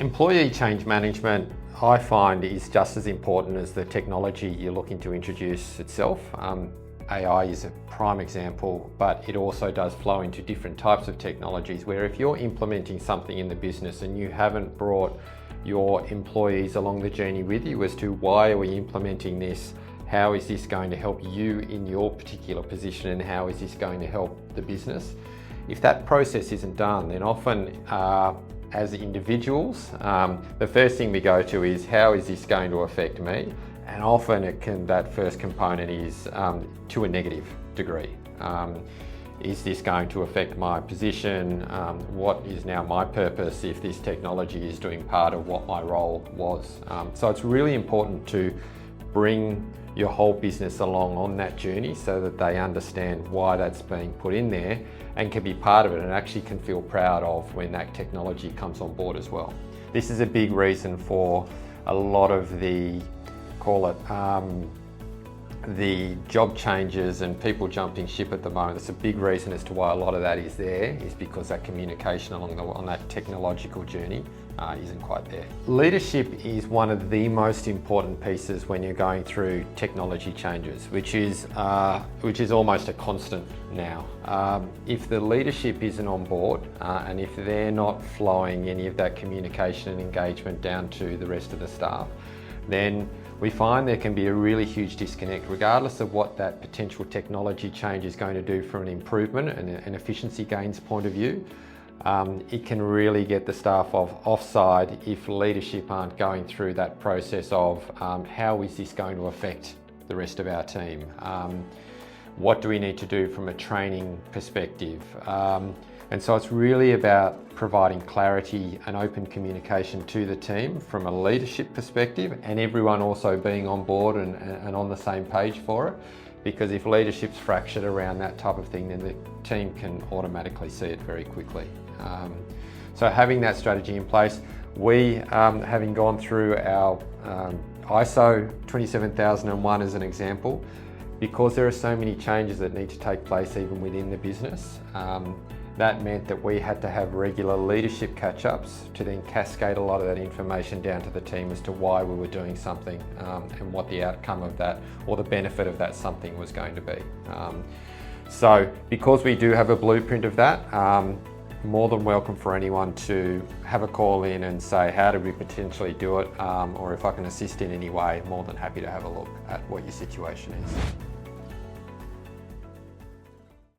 Employee change management, I find, is just as important as the technology you're looking to introduce itself. AI is a prime example, but it also does flow into different types of technologies where if you're implementing something in the business and you haven't brought your employees along the journey with you as to why are we implementing this, how is this going to help you in your particular position, and how is this going to help the business? If that process isn't done, then often as individuals, the first thing we go to is how is this going to affect me? And often that first component is to a negative degree. Is this going to affect my position? What is now my purpose if this technology is doing part of what my role was? So it's really important to bring your whole business along on that journey so that they understand why that's being put in there and can be part of it and actually can feel proud of when that technology comes on board as well. This is a big reason for a lot of the, the job changes and people jumping ship at the moment. It's a big reason as to why a lot of that is there, is because that communication on that technological journey isn't quite there. Leadership is one of the most important pieces when you're going through technology changes, which is almost a constant now. If the leadership isn't on board and if they're not flowing any of that communication and engagement down to the rest of the staff, then we find there can be a really huge disconnect, regardless of what that potential technology change is going to do from an improvement and an efficiency gains point of view. It can really get the staff offside if leadership aren't going through that process of how is this going to affect the rest of our team? What do we need to do from a training perspective? And so it's really about providing clarity and open communication to the team from a leadership perspective, and everyone also being on board and on the same page for it. Because if leadership's fractured around that type of thing, then the team can automatically see it very quickly. So having that strategy in place, we, having gone through our ISO 27001 as an example, because there are so many changes that need to take place even within the business, that meant that we had to have regular leadership catch-ups to then cascade a lot of that information down to the team as to why we were doing something and what the outcome of that or the benefit of that something was going to be. So because we do have a blueprint of that, more than welcome for anyone to have a call in and say, how do we potentially do it? Or if I can assist in any way, more than happy to have a look at what your situation is.